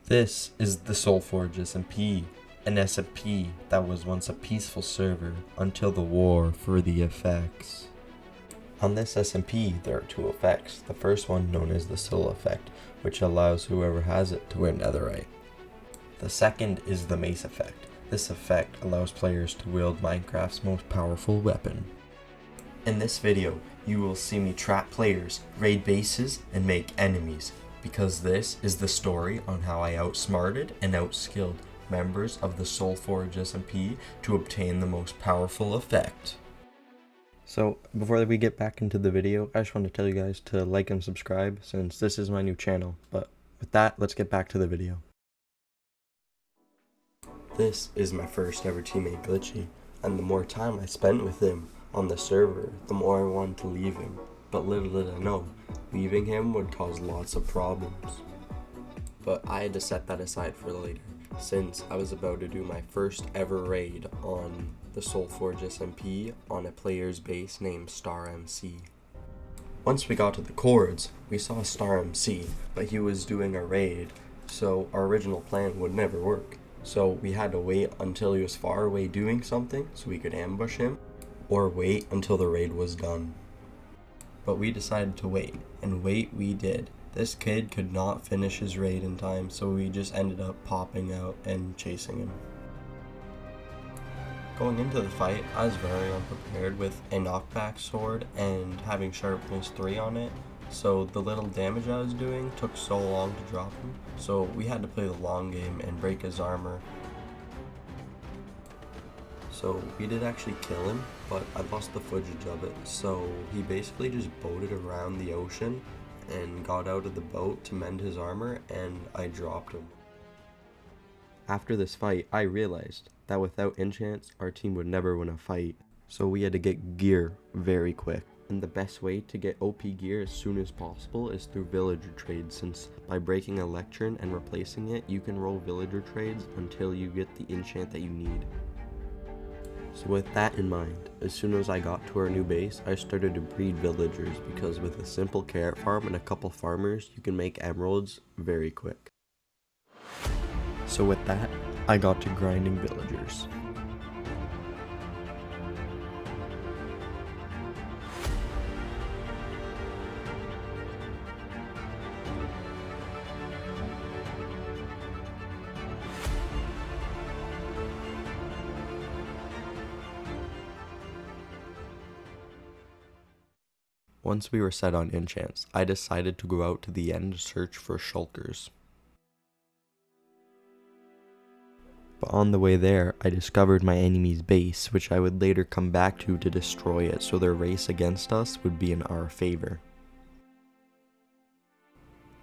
This is the Soul Forge SMP, an SMP that was once a peaceful server until the war for the effects. On this SMP there are two effects, the first one known as the Soul effect, which allows whoever has it to wear netherite. The second is the mace effect. This effect allows players to wield Minecraft's most powerful weapon. In this video, you will see me trap players, raid bases, and make enemies, because this is the story on how I outsmarted and outskilled members of the Soul Forge SMP to obtain the most powerful effect. So, before we get back into the video, I just want to tell you guys to like and subscribe since this is my new channel, but with that, let's get back to the video. This is my first ever teammate Glitchy, and the more time I spent with him on the server, the more I wanted to leave him. But little did I know, leaving him would cause lots of problems. But I had to set that aside for later, since I was about to do my first ever raid on the Soul Forge SMP on a player's base named StarMC. Once we got to the cords, we saw StarMC, but he was doing a raid, so our original plan would never work. So we had to wait until he was far away doing something so we could ambush him, or wait until the raid was done. But we decided to wait, and wait we did. This kid could not finish his raid in time, so we just ended up popping out and chasing him. Going into the fight, I was very unprepared with a knockback sword and having sharpness 3 on it, so the little damage I was doing took so long to drop him, so we had to play the long game and break his armor. So we did actually kill him, but I lost the footage of it, so he basically just boated around the ocean and got out of the boat to mend his armor, and I dropped him. After this fight, I realized that without enchants, our team would never win a fight, so we had to get gear very quick. And the best way to get OP gear as soon as possible is through villager trades, since by breaking a lectern and replacing it, you can roll villager trades until you get the enchant that you need. So with that in mind, as soon as I got to our new base, I started to breed villagers, because with a simple carrot farm and a couple farmers, you can make emeralds very quick. So with that, I got to grinding villagers. Once we were set on enchants, I decided to go out to the end to search for shulkers. But on the way there, I discovered my enemy's base, which I would later come back to destroy it, so their race against us would be in our favor.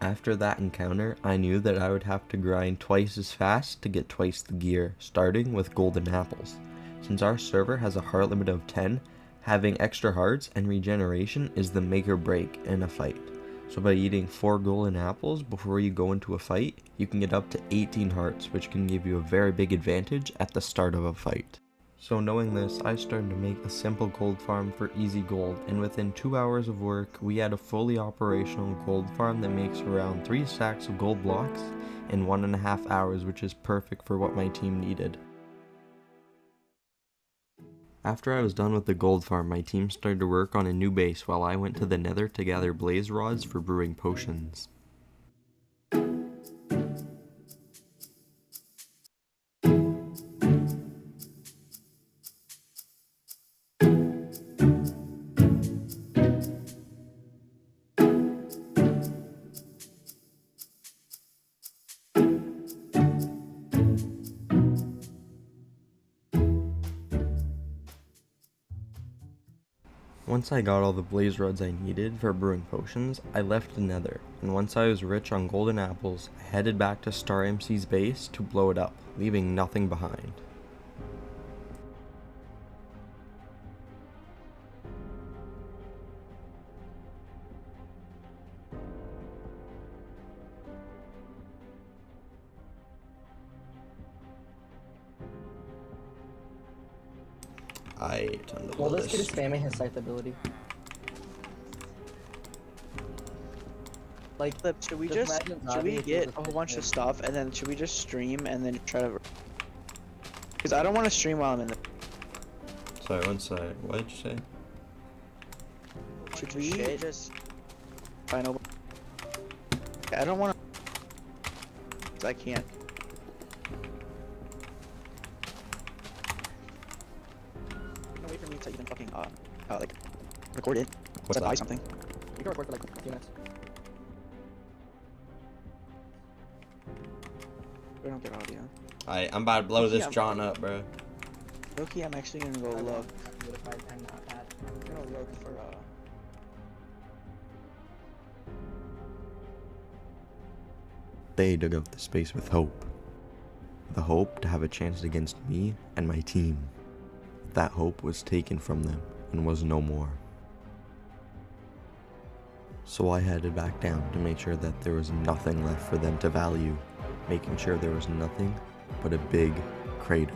After that encounter, I knew that I would have to grind twice as fast to get twice the gear, starting with golden apples. Since our server has a heart limit of 10, having extra hearts and regeneration is the make or break in a fight. So by eating 4 golden apples before you go into a fight, you can get up to 18 hearts, which can give you a very big advantage at the start of a fight. So knowing this, I started to make a simple gold farm for easy gold, and within 2 hours of work, we had a fully operational gold farm that makes around 3 stacks of gold blocks in 1.5 hours, which is perfect for what my team needed. After I was done with the gold farm, my team started to work on a new base while I went to the nether to gather blaze rods for brewing potions. Once I got all the blaze rods I needed for brewing potions, I left the nether, and once I was rich on golden apples, I headed back to StarMC's base to blow it up, leaving nothing behind. Well, this kid is spamming his scythe ability. Like, Should we just just imagine should zombies we with get a a whole bunch of picture. stuff and then should we just stream and then try to? Because I don't want to stream while I'm in the. Sorry, one side. What did you say? Should we just final? I don't want to. I can't. No wait for me to even fucking like record it. What's To buy that? something. We can record for like a few minutes. We don't get audio. I'm about to blow this Yeah. John up, bro. Loki, I'm actually gonna go look. Notified and not bad. I'm gonna look for They dug out the space with hope. The hope to have a chance against me and my team. That hope was taken from them and was no more. So I headed back down to make sure that there was nothing left for them to value, making sure there was nothing but a big crater.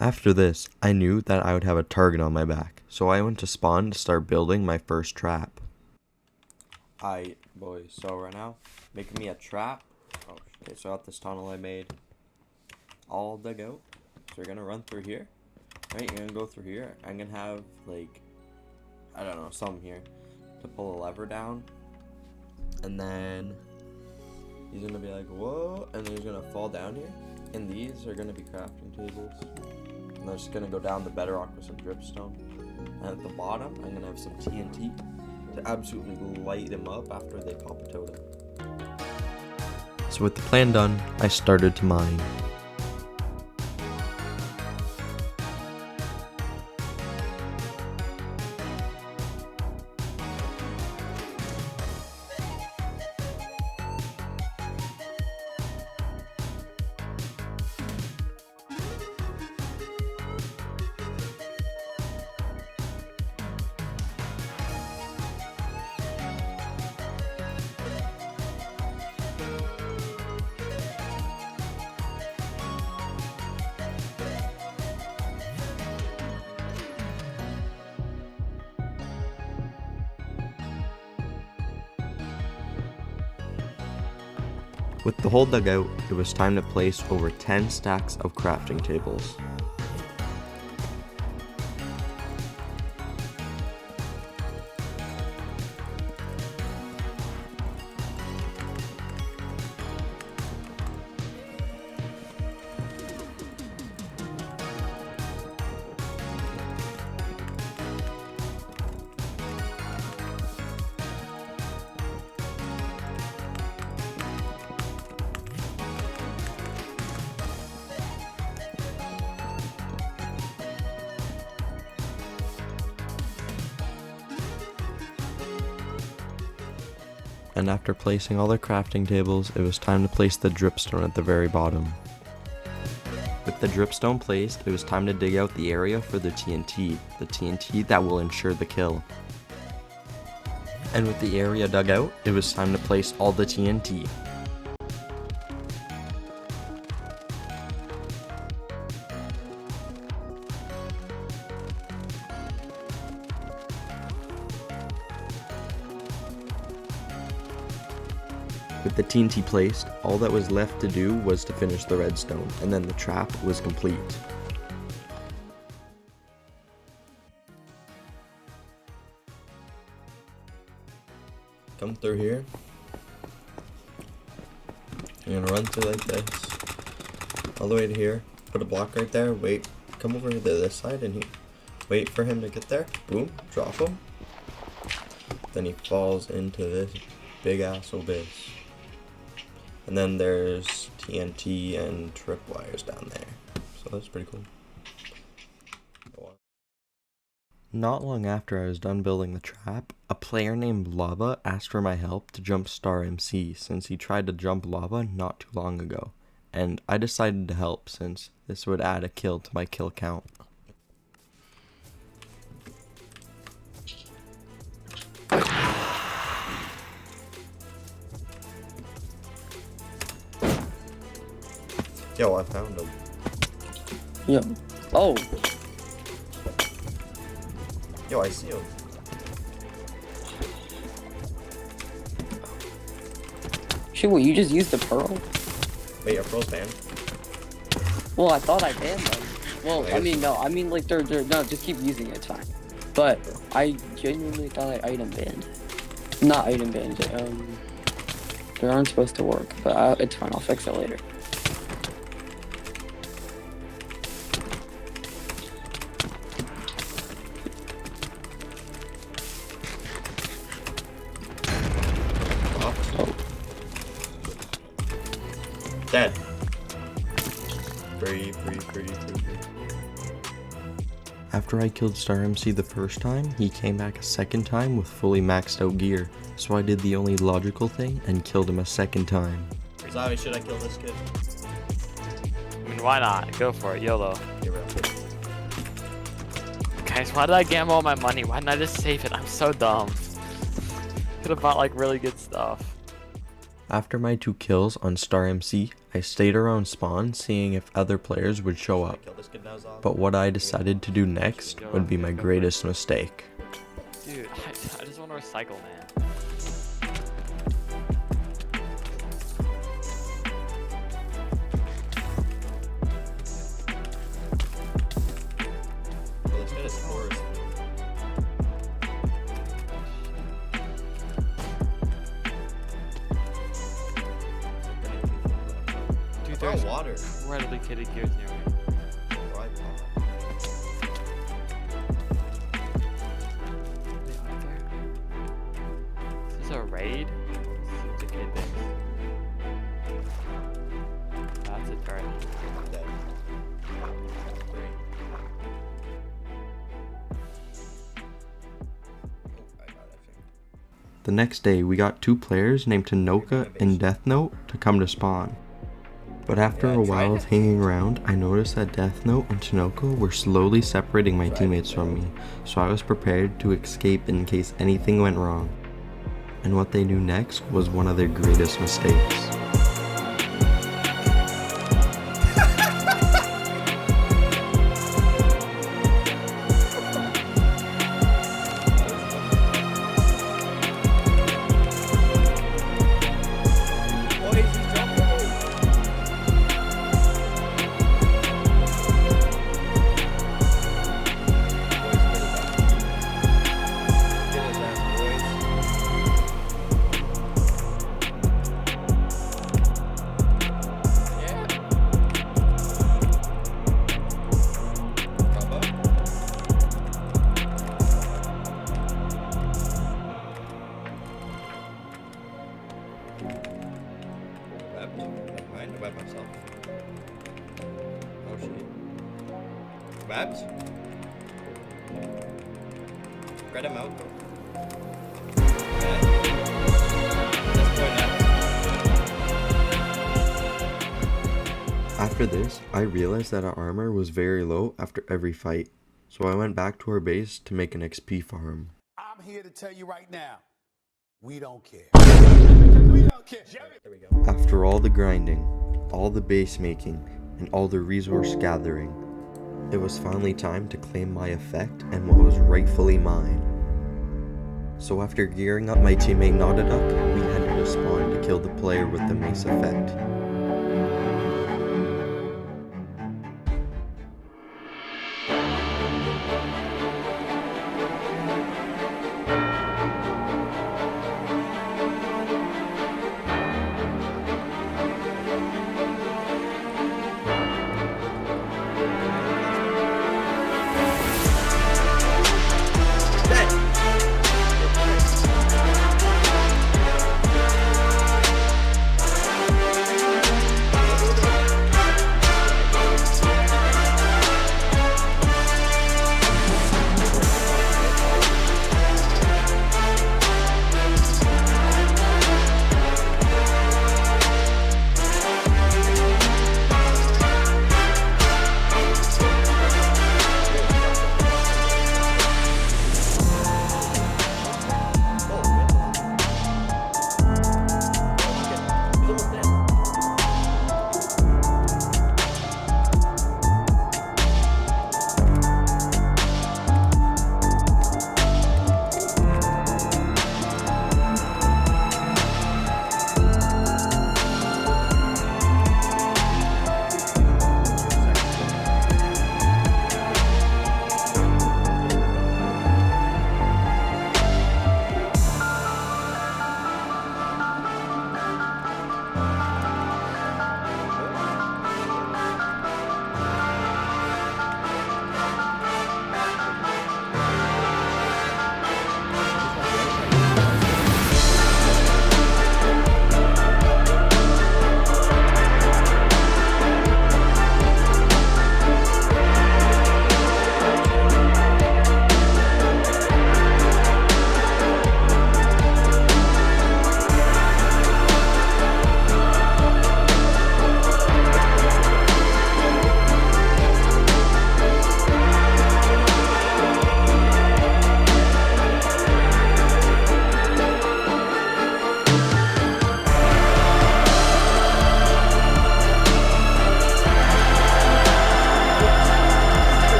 After this, I knew that I would have a target on my back, so I went to spawn to start building my first trap. Alright, boys, so right now, making me a trap. Oh, okay, so I got this tunnel I made all dug out. So you're gonna run through here, right? You're gonna go through here. I'm gonna have, like, I don't know, something here to pull a lever down. And then he's gonna be like, whoa, and then he's gonna fall down here. And these are gonna be crafting tables. And they're just gonna go down the bedrock with some dripstone. And at the bottom, I'm gonna have some TNT to absolutely light them up after they pop a totem. So with the plan done, I started to mine. With the hole dug out, it was time to place over 10 stacks of crafting tables. And after placing all the crafting tables, it was time to place the dripstone at the very bottom. With the dripstone placed, it was time to dig out the area for the TNT that will ensure the kill. And with the area dug out, it was time to place all the TNT. With the TNT placed, all that was left to do was to finish the redstone, and then the trap was complete. Come through here. You're gonna run through like this, all the way to here. Put a block right there, wait, come over to this side and wait for him to get there. Boom, drop him. Then he falls into this big ass abyss. And then there's TNT and tripwires down there. So that's pretty cool. Not long after I was done building the trap, a player named Lava asked for my help to jump StarMC since he tried to jump lava not too long ago. And I decided to help since this would add a kill to my kill count. Yo, I found him. Yo. Oh. Yo, I see him. Shit, what, you just used the pearl? Wait, your pearl's banned? Well, I thought I banned them. Well, I mean, no. I mean, like, they're no, just keep using it. It's fine. But I genuinely thought I item banned. Not item banned. They aren't supposed to work, but it's fine. I'll fix it later. Oh. Dead. Free. After I killed StarMC the first time, he came back a second time with fully maxed out gear. So I did the only logical thing and killed him a second time. Zowie, should I kill this kid? I mean, why not? Go for it, YOLO. You're right. Guys, why did I gamble all my money? Why didn't I just save it? I'm so dumb. Could have bought like really good stuff. After my 2 kills on StarMC, I stayed around spawn seeing if other players would show up. But what I decided to do next would be my greatest mistake. Dude, I just want to recycle, man. Dude, there's water. Incredibly kitted gears near me. Is this a raid? It's a kid base. That's a turret. The next day, we got 2 players named Tanoka and Death Note to come to spawn. But after a while of hanging around, I noticed that Death Note and Tanoka were slowly separating my teammates from me, so I was prepared to escape in case anything went wrong. And what they knew next was one of their greatest mistakes. Babs? Spread him out. After this, I realized that our armor was very low after every fight, so I went back to our base to make an XP farm. I'm here to tell you right now, we don't care. We don't care. There we go. After all the grinding, all the base making, and all the resource gathering, it was finally time to claim my effect and what was rightfully mine. So after gearing up my teammate Knotted Up, we headed to spawn to kill the player with the mace effect.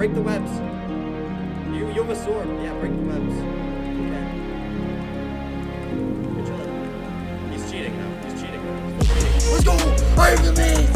break the webs. You have a sword. Yeah, break the webs. Okay. Good job. He's cheating now. He's cheating now. He's cheating. Let's go! I have the mace!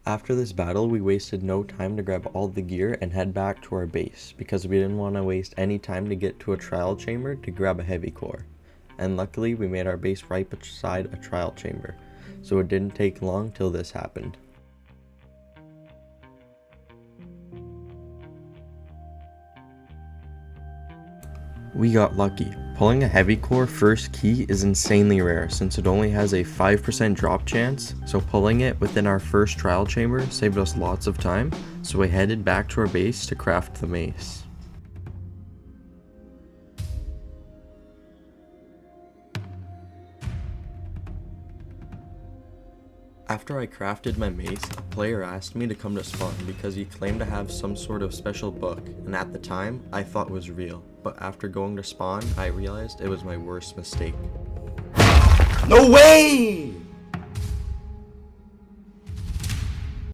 After this battle, we wasted no time to grab all the gear and head back to our base, because we didn't want to waste any time to get to a trial chamber to grab a heavy core. And luckily, we made our base right beside a trial chamber, so it didn't take long till this happened. We got lucky. Pulling a heavy core first key is insanely rare since it only has a 5% drop chance, so pulling it within our first trial chamber saved us lots of time, so we headed back to our base to craft the mace. After I crafted my mace, a player asked me to come to spawn because he claimed to have some sort of special book, and at the time, I thought it was real, but after going to spawn, I realized it was my worst mistake. No way!